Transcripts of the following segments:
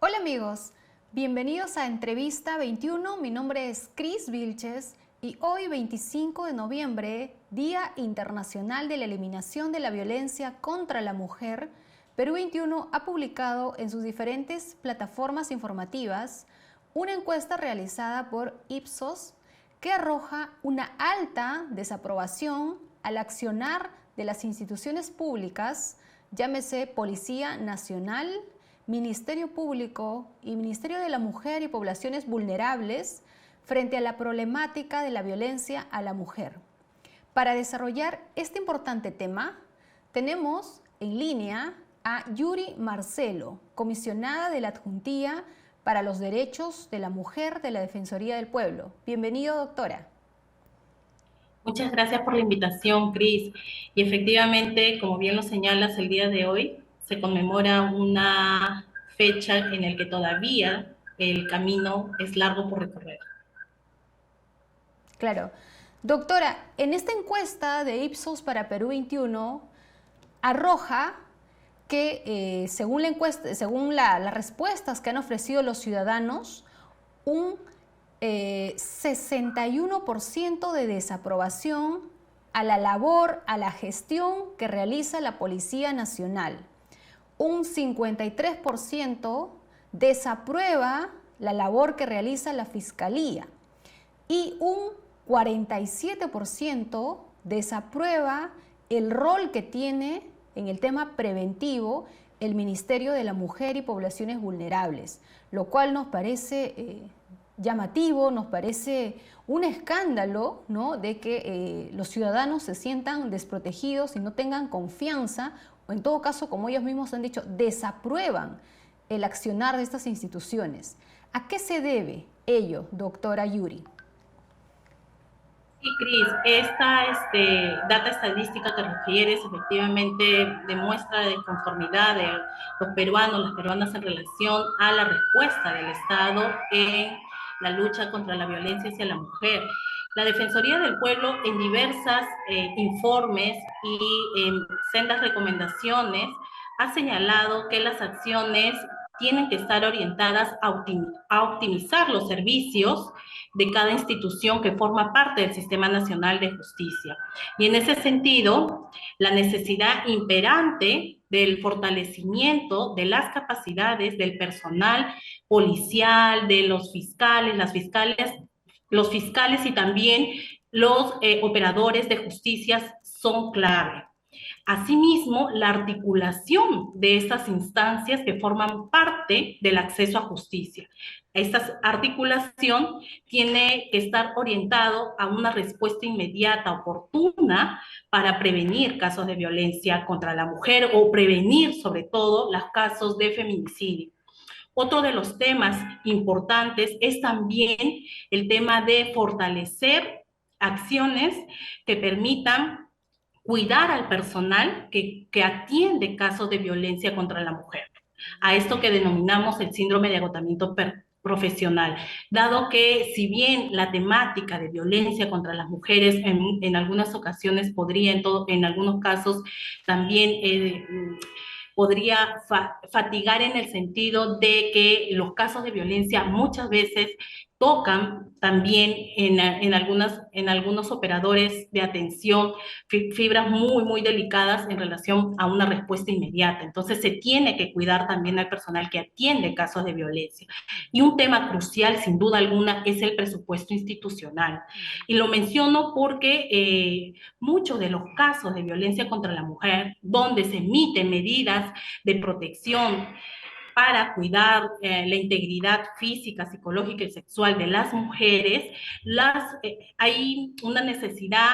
Hola amigos, bienvenidos a Entrevista 21. Mi nombre es Cris Vilches y hoy 25 de noviembre, Día Internacional de la Eliminación de la Violencia contra la Mujer, Perú 21 ha publicado en sus diferentes plataformas informativas una encuesta realizada por Ipsos que arroja una alta desaprobación al accionar de las instituciones públicas, llámese Policía Nacional, Ministerio Público y Ministerio de la Mujer y Poblaciones Vulnerables frente a la problemática de la violencia a la mujer. Para desarrollar este importante tema, tenemos en línea a Yuri Marcelo, comisionada de la Adjuntía para los Derechos de la Mujer de la Defensoría del Pueblo. Bienvenido, doctora. Muchas gracias por la invitación, Cris. Y efectivamente, como bien lo señalas, el día de hoy se conmemora una fecha en la que todavía el camino es largo por recorrer. Claro. Doctora, en esta encuesta de Ipsos para Perú 21 arroja que según la encuesta, según las respuestas que han ofrecido los ciudadanos, un 61% de desaprobación a la labor, a la gestión que realiza la Policía Nacional. Un 53% desaprueba la labor que realiza la Fiscalía y un 47% desaprueba el rol que tiene en el tema preventivo el Ministerio de la Mujer y Poblaciones Vulnerables, lo cual nos parece llamativo, nos parece un escándalo, ¿no?, de que los ciudadanos se sientan desprotegidos y no tengan confianza, o en todo caso, como ellos mismos han dicho, desaprueban el accionar de estas instituciones. ¿A qué se debe ello, doctora Yuri? Sí, Cris, esta data estadística que refieres efectivamente demuestra la disconformidad de los peruanos, las peruanas en relación a la respuesta del Estado en la lucha contra la violencia hacia la mujer. La Defensoría del Pueblo en diversas informes y sendas recomendaciones ha señalado que las acciones tienen que estar orientadas a optimizar los servicios de cada institución que forma parte del Sistema Nacional de Justicia. Y en ese sentido, la necesidad imperante del fortalecimiento de las capacidades del personal policial, de los fiscales, los fiscales y también los operadores de justicia son clave. Asimismo, la articulación de estas instancias que forman parte del acceso a justicia. Esta articulación tiene que estar orientado a una respuesta inmediata, oportuna, para prevenir casos de violencia contra la mujer o prevenir, sobre todo, los casos de feminicidio. Otro de los temas importantes es también el tema de fortalecer acciones que permitan cuidar al personal que atiende casos de violencia contra la mujer, a esto que denominamos el síndrome de agotamiento profesional, dado que si bien la temática de violencia contra las mujeres en algunas ocasiones podría, en algunos casos, también podría fatigar en el sentido de que los casos de violencia muchas veces tocan también en algunos operadores de atención fibras muy, muy delicadas en relación a una respuesta inmediata. Entonces se tiene que cuidar también al personal que atiende casos de violencia. Y un tema crucial, sin duda alguna, es el presupuesto institucional. Y lo menciono porque muchos de los casos de violencia contra la mujer, donde se emiten medidas de protección para cuidar la integridad física, psicológica y sexual de las mujeres, hay una necesidad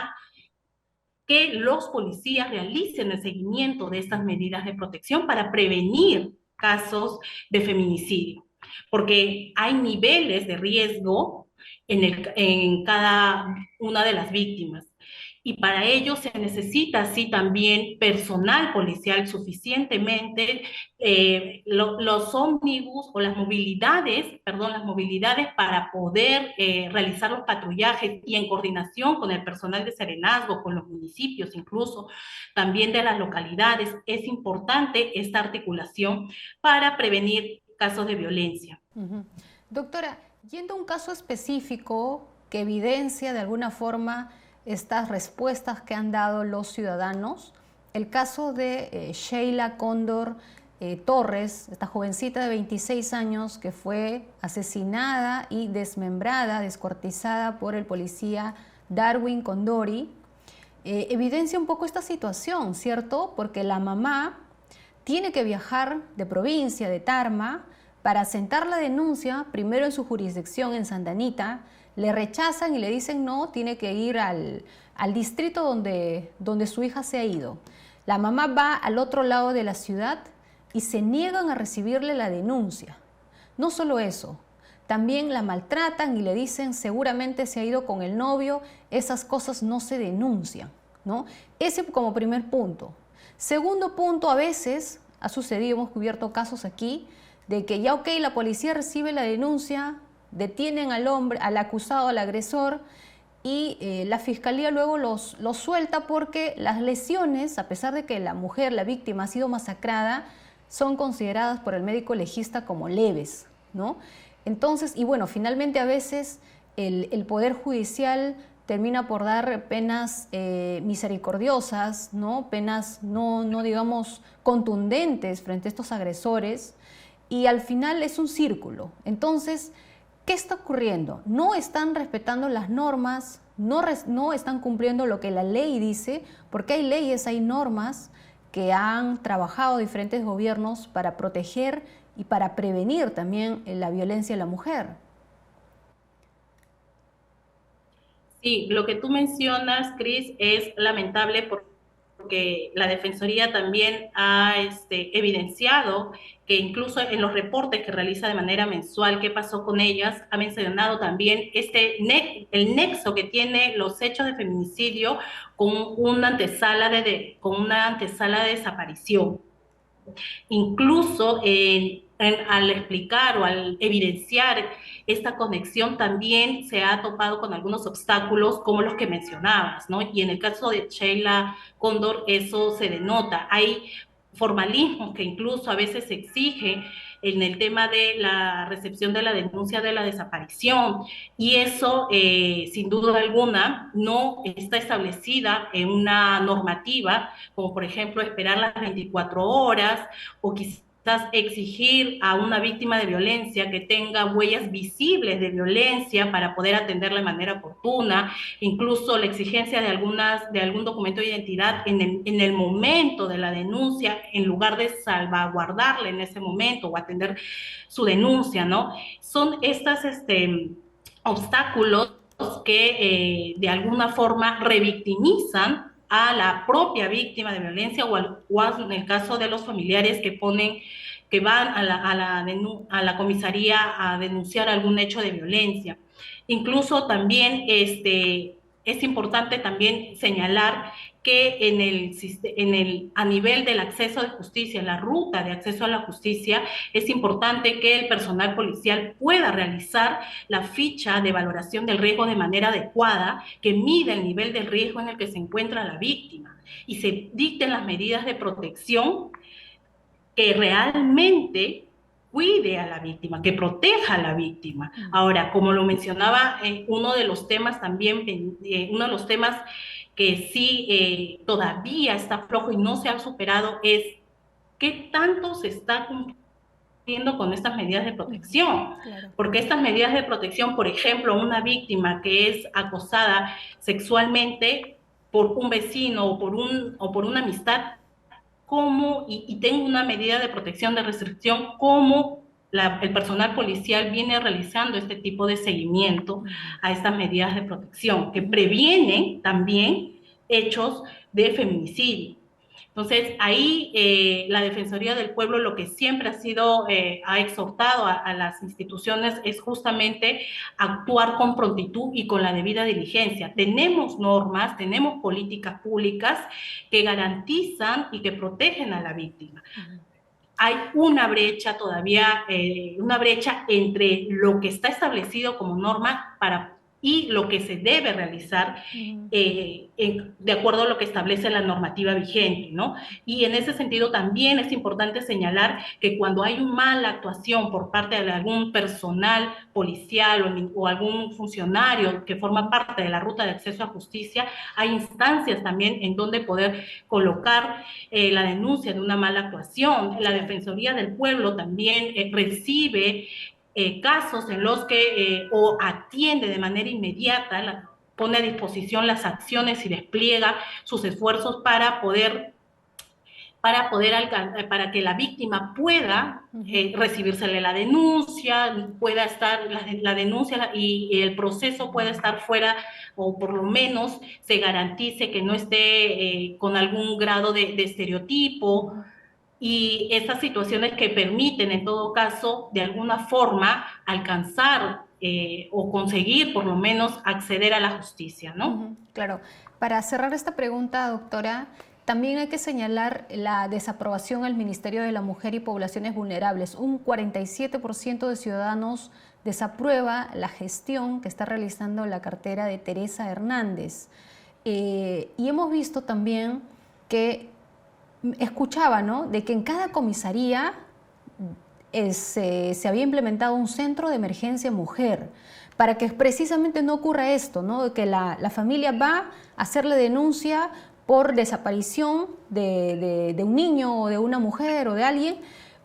que los policías realicen el seguimiento de estas medidas de protección para prevenir casos de feminicidio, porque hay niveles de riesgo en cada una de las víctimas. Y para ello se necesita así también personal policial suficientemente, los ómnibus o las movilidades para poder realizar los patrullajes y en coordinación con el personal de serenazgo, con los municipios, incluso también de las localidades. Es importante esta articulación para prevenir casos de violencia. Doctora, yendo a un caso específico que evidencia de alguna forma estas respuestas que han dado los ciudadanos, el caso de Sheila Cóndor Torres, esta jovencita de 26 años que fue asesinada y desmembrada, descuartizada por el policía Darwin Condori, evidencia un poco esta situación, ¿cierto? Porque la mamá tiene que viajar de provincia, de Tarma, para asentar la denuncia, primero en su jurisdicción en Santa Anita, le rechazan y le dicen no, tiene que ir al distrito donde su hija se ha ido. La mamá va al otro lado de la ciudad y se niegan a recibirle la denuncia. No solo eso, también la maltratan y le dicen seguramente se ha ido con el novio, esas cosas no se denuncian, ¿no? Ese como primer punto. Segundo punto, a veces ha sucedido, hemos cubierto casos aquí, de que ya ok, la policía recibe la denuncia, detienen al hombre, al acusado, al agresor, y la fiscalía luego los suelta porque las lesiones, a pesar de que la mujer, la víctima, ha sido masacrada, son consideradas por el médico legista como leves, ¿no? Entonces, y bueno, finalmente a veces el Poder Judicial termina por dar penas misericordiosas, ¿no? Penas no digamos contundentes frente a estos agresores, y al final es un círculo. Entonces, ¿qué está ocurriendo? No están respetando las normas, no están cumpliendo lo que la ley dice, porque hay leyes, hay normas que han trabajado diferentes gobiernos para proteger y para prevenir también la violencia a la mujer. Sí, lo que tú mencionas, Cris, es lamentable porque la Defensoría también ha evidenciado que incluso en los reportes que realiza de manera mensual qué pasó con ellas, ha mencionado también el nexo que tiene los hechos de feminicidio con una antesala de desaparición. Incluso al explicar o al evidenciar esta conexión también se ha topado con algunos obstáculos como los que mencionabas, ¿no? Y en el caso de Sheila Cóndor eso se denota. Hay formalismos que incluso a veces se exige en el tema de la recepción de la denuncia de la desaparición, y eso sin duda alguna no está establecida en una normativa, como por ejemplo esperar las 24 horas o quizás exigir a una víctima de violencia que tenga huellas visibles de violencia para poder atenderla de manera oportuna, incluso la exigencia de algún documento de identidad en el momento de la denuncia, en lugar de salvaguardarla en ese momento o atender su denuncia, ¿no? Son estas obstáculos que de alguna forma revictimizan a la propia víctima de violencia o en el caso de los familiares que van a la comisaría a denunciar algún hecho de violencia. Incluso también es importante también señalar que a nivel del acceso de justicia, en la ruta de acceso a la justicia, es importante que el personal policial pueda realizar la ficha de valoración del riesgo de manera adecuada, que mida el nivel de riesgo en el que se encuentra la víctima y se dicten las medidas de protección que realmente cuide a la víctima, que proteja a la víctima. Ahora, como lo mencionaba, uno de los temas que sí todavía está flojo y no se ha superado es qué tanto se está cumpliendo con estas medidas de protección. Claro. Porque estas medidas de protección, por ejemplo, una víctima que es acosada sexualmente por un vecino o por una amistad, y tengo una medida de protección, de restricción, cómo el personal policial viene realizando este tipo de seguimiento a estas medidas de protección, que previenen también hechos de feminicidio. Entonces, ahí la Defensoría del Pueblo lo que siempre ha exhortado a las instituciones es justamente actuar con prontitud y con la debida diligencia. Tenemos normas, tenemos políticas públicas que garantizan y que protegen a la víctima. Hay una brecha todavía, una brecha entre lo que está establecido como norma para y lo que se debe realizar de acuerdo a lo que establece la normativa vigente, ¿no? Y en ese sentido también es importante señalar que cuando hay una mala actuación por parte de algún personal policial o algún funcionario que forma parte de la ruta de acceso a justicia, hay instancias también en donde poder colocar la denuncia de una mala actuación. La Defensoría del Pueblo también recibe casos en los que o atiende de manera inmediata, pone a disposición las acciones y despliega sus esfuerzos para que la víctima pueda recibírsele la denuncia, pueda estar la denuncia y el proceso pueda estar fuera, o por lo menos se garantice que no esté con algún grado de estereotipo, y esas situaciones que permiten en todo caso de alguna forma alcanzar o conseguir por lo menos acceder a la justicia, ¿no? Claro. Para cerrar esta pregunta, doctora, también hay que señalar la desaprobación al Ministerio de la Mujer y Poblaciones Vulnerables. Un 47% de ciudadanos desaprueba la gestión que está realizando la cartera de Teresa Hernández. Y hemos visto también que escuchaba, ¿no?, de que en cada comisaría se había implementado un centro de emergencia mujer para que precisamente no ocurra esto, ¿no?, de que la familia va a hacerle denuncia por desaparición de un niño o de una mujer o de alguien,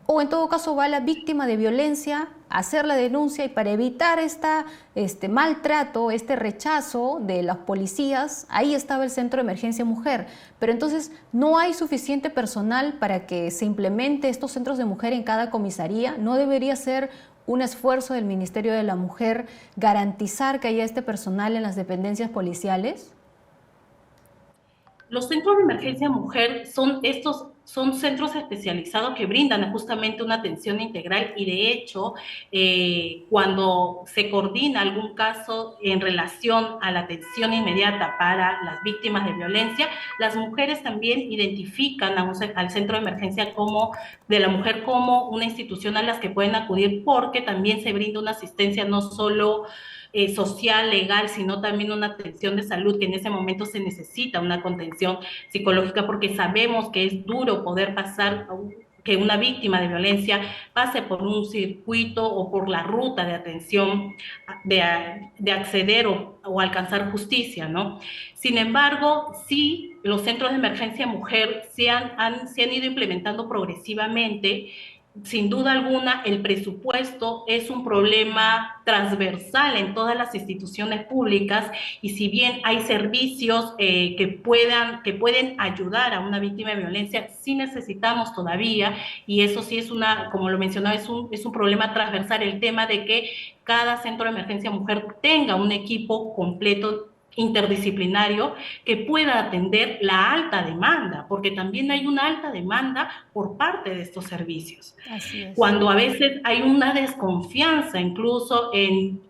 o en todo caso va la víctima de violencia a hacer la denuncia, y para evitar este maltrato, este rechazo de los policías, ahí estaba el centro de emergencia mujer. Pero entonces no hay suficiente personal para que se implemente estos centros de mujer en cada comisaría. ¿No debería ser un esfuerzo del Ministerio de la Mujer garantizar que haya este personal en las dependencias policiales? Los centros de emergencia mujer son centros especializados que brindan justamente una atención integral, y de hecho, cuando se coordina algún caso en relación a la atención inmediata para las víctimas de violencia, las mujeres también identifican al centro de emergencia de la mujer como una institución a las que pueden acudir, porque también se brinda una asistencia no solo social, legal, sino también una atención de salud, que en ese momento se necesita una contención psicológica, porque sabemos que es duro poder pasar, que una víctima de violencia pase por un circuito o por la ruta de atención, de acceder o alcanzar justicia, ¿no? Sin embargo, sí, los centros de emergencia mujer se han ido implementando progresivamente. Sin duda alguna, el presupuesto es un problema transversal en todas las instituciones públicas, y si bien hay servicios que pueden ayudar a una víctima de violencia, sí necesitamos todavía, y eso sí como lo mencionaba, es un problema transversal, el tema de que cada centro de emergencia mujer tenga un equipo completo interdisciplinario que pueda atender la alta demanda, porque también hay una alta demanda por parte de estos servicios. Así es. Cuando a veces hay una desconfianza incluso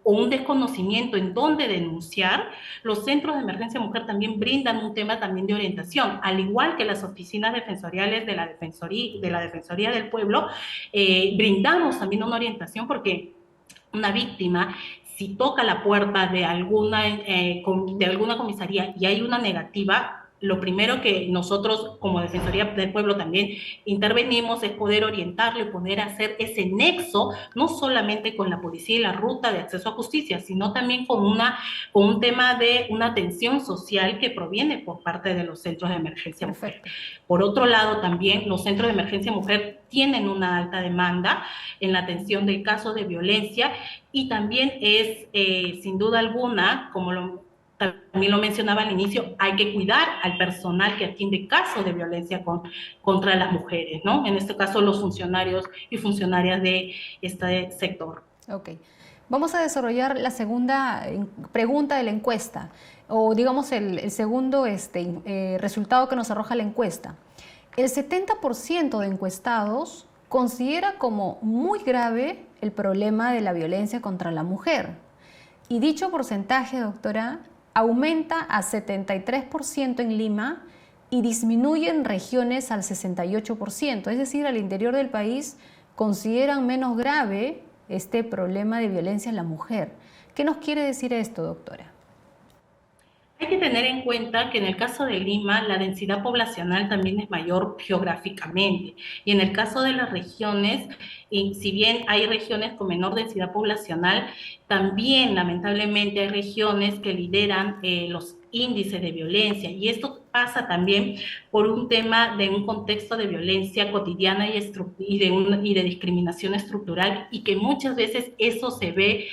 o un desconocimiento en dónde denunciar, los centros de emergencia mujer también brindan un tema también de orientación, al igual que las oficinas defensoriales de la Defensoría del Pueblo. Brindamos también una orientación, porque una víctima, si toca la puerta de alguna comisaría y hay una negativa, lo primero que nosotros como Defensoría del Pueblo también intervenimos es poder orientarlo y poder hacer ese nexo, no solamente con la policía y la ruta de acceso a justicia, sino también con un tema de una atención social que proviene por parte de los centros de emergencia mujer. Por otro lado, también los centros de emergencia mujer tienen una alta demanda en la atención de casos de violencia, y también es, sin duda alguna, también lo mencionaba al inicio, hay que cuidar al personal que atiende casos de violencia contra las mujeres, ¿no? En este caso, los funcionarios y funcionarias de este sector. Ok. Vamos a desarrollar la segunda pregunta de la encuesta, o digamos el segundo resultado que nos arroja la encuesta. El 70% de encuestados considera como muy grave el problema de la violencia contra la mujer. Y dicho porcentaje, doctora, aumenta a 73% en Lima y disminuye en regiones al 68%. Es decir, al interior del país consideran menos grave este problema de violencia en la mujer. ¿Qué nos quiere decir esto, doctora? Hay que tener en cuenta que en el caso de Lima la densidad poblacional también es mayor geográficamente, y en el caso de las regiones, y si bien hay regiones con menor densidad poblacional, también lamentablemente hay regiones que lideran los índices de violencia, y esto pasa también por un tema de un contexto de violencia cotidiana y de discriminación estructural, y que muchas veces eso se ve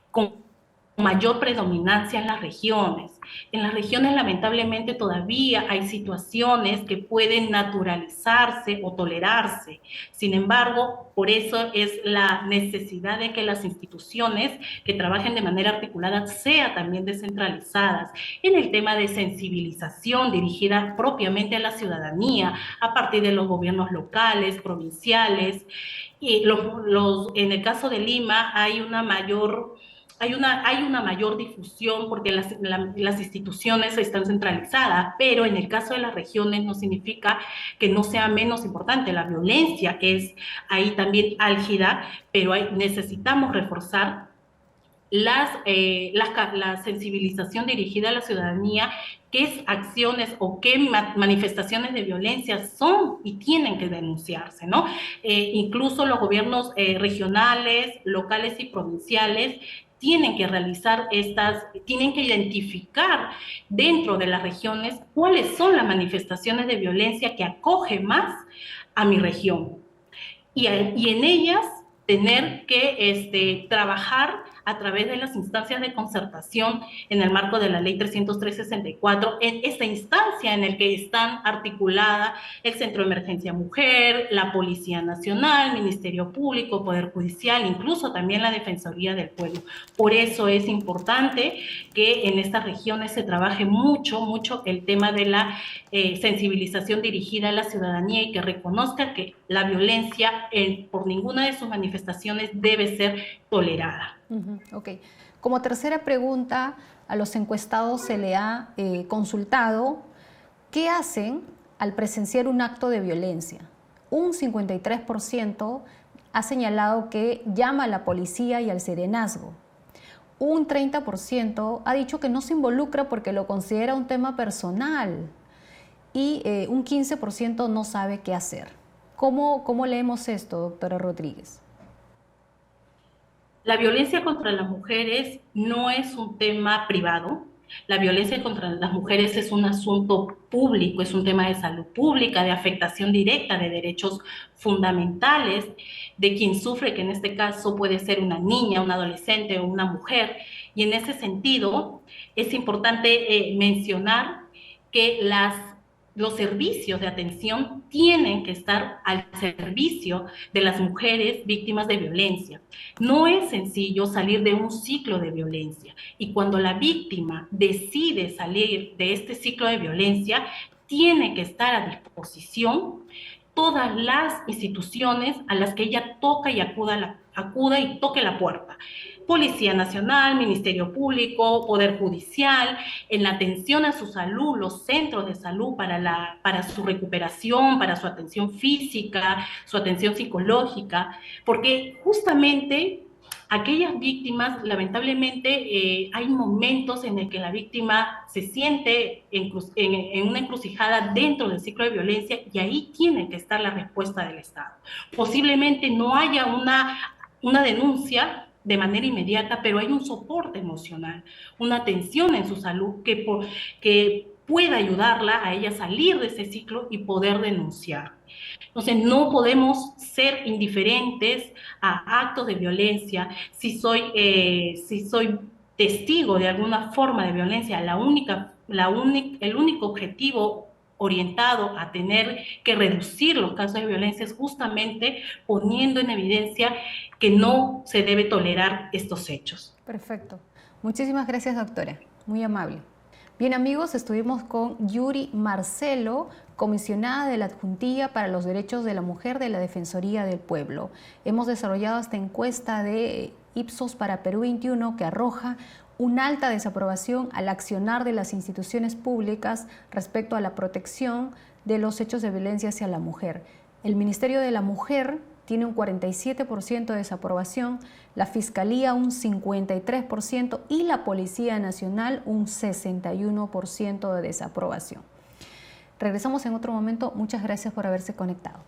con mayor predominancia en las regiones. En las regiones, lamentablemente, todavía hay situaciones que pueden naturalizarse o tolerarse. Sin embargo, por eso es la necesidad de que las instituciones que trabajen de manera articulada sean también descentralizadas en el tema de sensibilización dirigida propiamente a la ciudadanía a partir de los gobiernos locales, provinciales. Y en el caso de Lima hay una mayor difusión porque las instituciones están centralizadas, pero en el caso de las regiones no significa que no sea menos importante. La violencia es ahí también álgida, pero necesitamos reforzar la sensibilización dirigida a la ciudadanía, qué acciones o qué manifestaciones de violencia son y tienen que denunciarse, ¿no? Incluso los gobiernos regionales, locales y provinciales tienen que tienen que identificar dentro de las regiones cuáles son las manifestaciones de violencia que acoge más a mi región. Y en ellas tener que trabajar a través de las instancias de concertación en el marco de la Ley 303/64, en esta instancia en la que están articulada el Centro de Emergencia Mujer, la Policía Nacional, Ministerio Público, Poder Judicial, incluso también la Defensoría del Pueblo. Por eso es importante que en estas regiones se trabaje mucho el tema de la sensibilización dirigida a la ciudadanía y que reconozca que la violencia por ninguna de sus manifestaciones debe ser tolerada. Ok. Como tercera pregunta, a los encuestados se le ha consultado qué hacen al presenciar un acto de violencia. Un 53% ha señalado que llama a la policía y al serenazgo. Un 30% ha dicho que no se involucra porque lo considera un tema personal. Y un 15% no sabe qué hacer. ¿Cómo leemos esto, doctora Rodríguez? La violencia contra las mujeres no es un tema privado. La violencia contra las mujeres es un asunto público, es un tema de salud pública, de afectación directa de derechos fundamentales de quien sufre, que en este caso puede ser una niña, un adolescente o una mujer. Y en ese sentido es importante mencionar que los servicios de atención tienen que estar al servicio de las mujeres víctimas de violencia. No es sencillo salir de un ciclo de violencia, y cuando la víctima decide salir de este ciclo de violencia, tiene que estar a disposición todas las instituciones a las que ella toca y acuda y toque la puerta. Policía Nacional, Ministerio Público, Poder Judicial, en la atención a su salud, los centros de salud para su recuperación, para su atención física, su atención psicológica, porque justamente aquellas víctimas, lamentablemente, hay momentos en el que la víctima se siente en una encrucijada dentro del ciclo de violencia, y ahí tiene que estar la respuesta del Estado. Posiblemente no haya una denuncia de manera inmediata, pero hay un soporte emocional, una atención en su salud que pueda ayudarla a ella a salir de ese ciclo y poder denunciar. Entonces, no podemos ser indiferentes a actos de violencia. Si soy testigo de alguna forma de violencia, el único objetivo orientado a tener que reducir los casos de violencia es justamente poniendo en evidencia que no se debe tolerar estos hechos. Perfecto. Muchísimas gracias, doctora. Muy amable. Bien, amigos, estuvimos con Yuri Marcelo, comisionada de la Adjuntía para los Derechos de la Mujer de la Defensoría del Pueblo. Hemos desarrollado esta encuesta de Ipsos para Perú 21 que arroja una alta desaprobación al accionar de las instituciones públicas respecto a la protección de los hechos de violencia hacia la mujer. El Ministerio de la Mujer tiene un 47% de desaprobación, la Fiscalía un 53% y la Policía Nacional un 61% de desaprobación. Regresamos en otro momento. Muchas gracias por haberse conectado.